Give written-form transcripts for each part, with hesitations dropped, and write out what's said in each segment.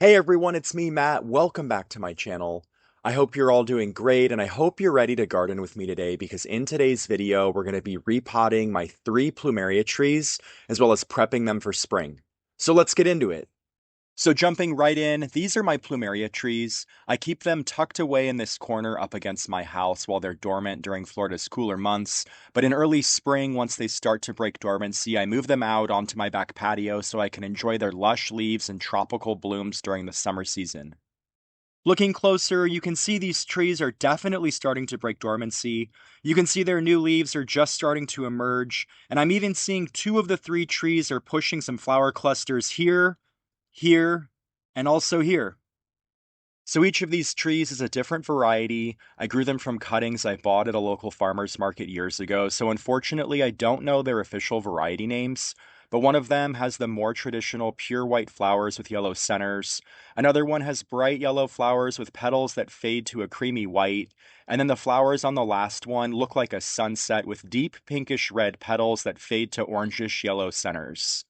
Hey everyone, it's me, Matt. Welcome back to my channel. I hope you're all doing great, and I hope you're ready to garden with me today because in today's video, we're going to be repotting my 3 Plumeria trees, as well as prepping them for spring. So let's get into it. So jumping right in, these are my Plumeria trees. I keep them tucked away in this corner up against my house while they're dormant during Florida's cooler months. But in early spring, once they start to break dormancy, I move them out onto my back patio so I can enjoy their lush leaves and tropical blooms during the summer season. Looking closer, you can see these trees are definitely starting to break dormancy. You can see their new leaves are just starting to emerge, and I'm even seeing 2 of the 3 trees are pushing some flower clusters here, and also here. So each of these trees is a different variety. I grew them from cuttings I bought at a local farmer's market years ago, so unfortunately I don't know their official variety names, but one of them has the more traditional pure white flowers with yellow centers. Another one has bright yellow flowers with petals that fade to a creamy white, and then the flowers on the last one look like a sunset with deep pinkish red petals that fade to orangish yellow centers.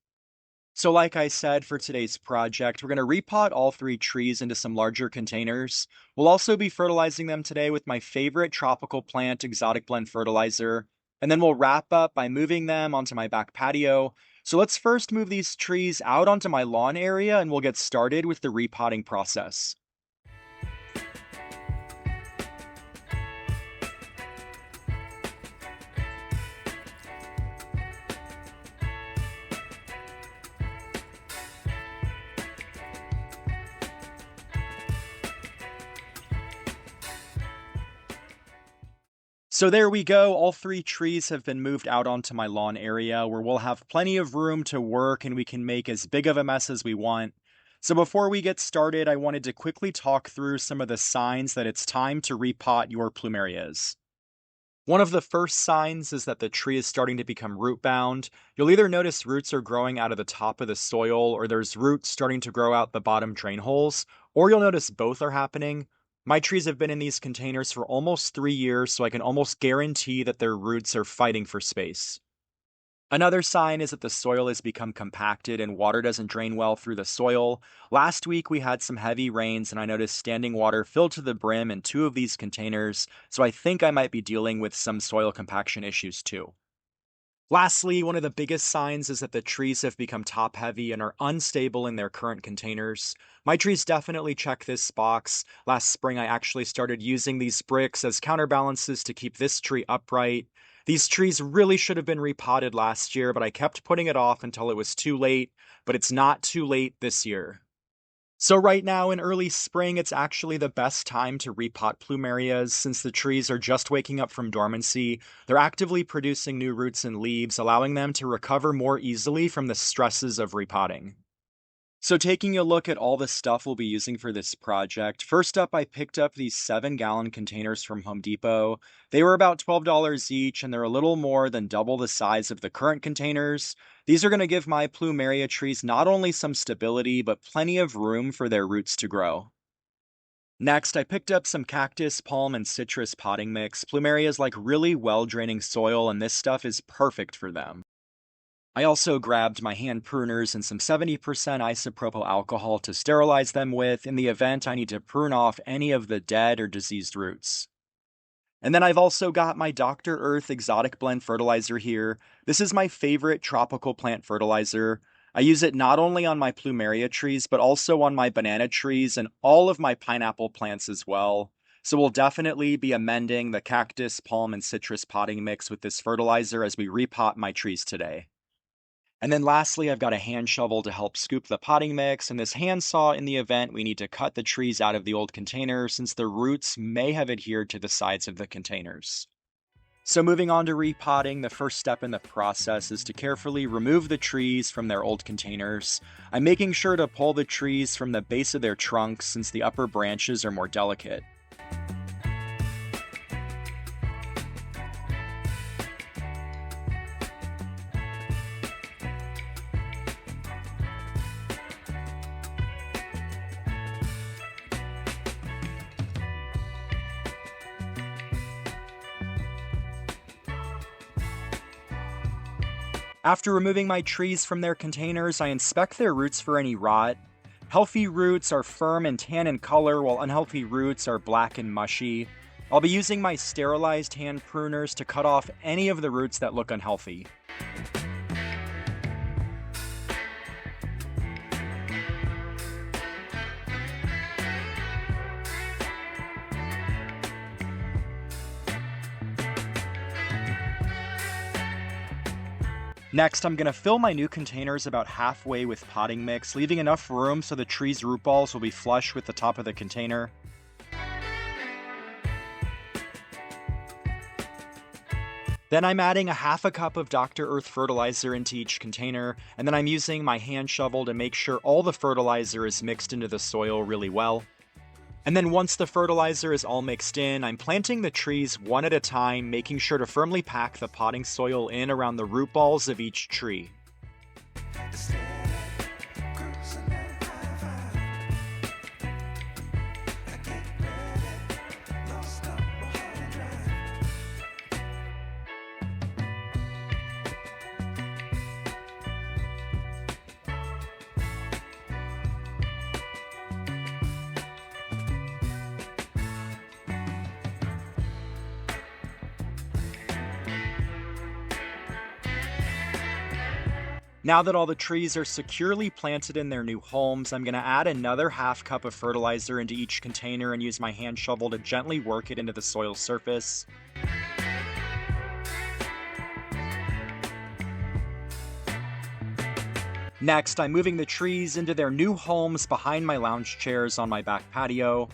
So like I said, for today's project, we're going to repot all 3 trees into some larger containers. We'll also be fertilizing them today with my favorite tropical plant, exotic blend fertilizer. And then we'll wrap up by moving them onto my back patio. So let's first move these trees out onto my lawn area and we'll get started with the repotting process. So there we go, all 3 trees have been moved out onto my lawn area where we'll have plenty of room to work and we can make as big of a mess as we want. So before we get started, I wanted to quickly talk through some of the signs that it's time to repot your plumerias. One of the first signs is that the tree is starting to become root bound. You'll either notice roots are growing out of the top of the soil, or there's roots starting to grow out the bottom drain holes, or you'll notice both are happening. My trees have been in these containers for almost 3 years, so I can almost guarantee that their roots are fighting for space. Another sign is that the soil has become compacted and water doesn't drain well through the soil. Last week we had some heavy rains and I noticed standing water filled to the brim in 2 of these containers, so I think I might be dealing with some soil compaction issues too. Lastly, one of the biggest signs is that the trees have become top heavy and are unstable in their current containers. My trees definitely check this box. Last spring I actually started using these bricks as counterbalances to keep this tree upright. These trees really should have been repotted last year, but I kept putting it off until it was too late, but it's not too late this year. So right now in early spring, it's actually the best time to repot plumerias since the trees are just waking up from dormancy. They're actively producing new roots and leaves, allowing them to recover more easily from the stresses of repotting. So taking a look at all the stuff we'll be using for this project, first up I picked up these 7-gallon containers from Home Depot. They were about $12 each and they're a little more than double the size of the current containers. These are going to give my Plumeria trees not only some stability, but plenty of room for their roots to grow. Next, I picked up some cactus, palm, and citrus potting mix. Plumerias like really well-draining soil and this stuff is perfect for them. I also grabbed my hand pruners and some 70% isopropyl alcohol to sterilize them with in the event I need to prune off any of the dead or diseased roots. And then I've also got my Dr. Earth exotic blend fertilizer here. This is my favorite tropical plant fertilizer. I use it not only on my Plumeria trees, but also on my banana trees and all of my pineapple plants as well. So we'll definitely be amending the cactus, palm, and citrus potting mix with this fertilizer as we repot my trees today. And then lastly, I've got a hand shovel to help scoop the potting mix, and this hand saw in the event we need to cut the trees out of the old container since the roots may have adhered to the sides of the containers. So moving on to repotting, the first step in the process is to carefully remove the trees from their old containers. I'm making sure to pull the trees from the base of their trunks since the upper branches are more delicate. After removing my trees from their containers, I inspect their roots for any rot. Healthy roots are firm and tan in color, while unhealthy roots are black and mushy. I'll be using my sterilized hand pruners to cut off any of the roots that look unhealthy. Next, I'm going to fill my new containers about halfway with potting mix, leaving enough room so the tree's root balls will be flush with the top of the container. Then I'm adding a half a cup of Dr. Earth fertilizer into each container, and then I'm using my hand shovel to make sure all the fertilizer is mixed into the soil really well. And then once the fertilizer is all mixed in, I'm planting the trees one at a time, making sure to firmly pack the potting soil in around the root balls of each tree. Now that all the trees are securely planted in their new homes, I'm going to add another half cup of fertilizer into each container and use my hand shovel to gently work it into the soil surface. Next, I'm moving the trees into their new homes behind my lounge chairs on my back patio.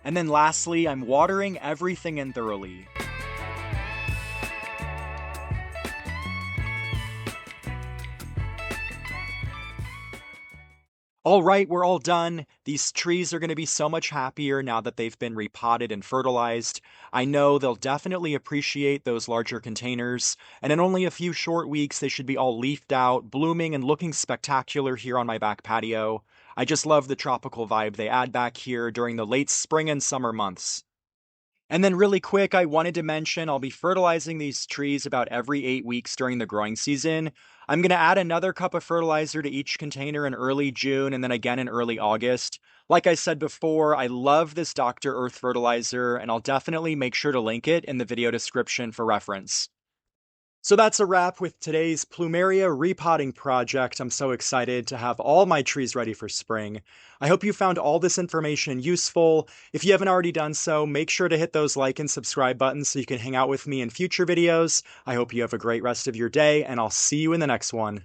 And then lastly, I'm watering everything in thoroughly. All right, we're all done. These trees are going to be so much happier now that they've been repotted and fertilized. I know they'll definitely appreciate those larger containers, and in only a few short weeks, they should be all leafed out, blooming, and looking spectacular here on my back patio. I just love the tropical vibe they add back here during the late spring and summer months. And then really quick, I wanted to mention I'll be fertilizing these trees about every 8 weeks during the growing season. I'm going to add another cup of fertilizer to each container in early June and then again in early August. Like I said before, I love this Dr. Earth fertilizer, and I'll definitely make sure to link it in the video description for reference. So that's a wrap with today's Plumeria repotting project. I'm so excited to have all my trees ready for spring. I hope you found all this information useful. If you haven't already done so, make sure to hit those like and subscribe buttons so you can hang out with me in future videos. I hope you have a great rest of your day, and I'll see you in the next one.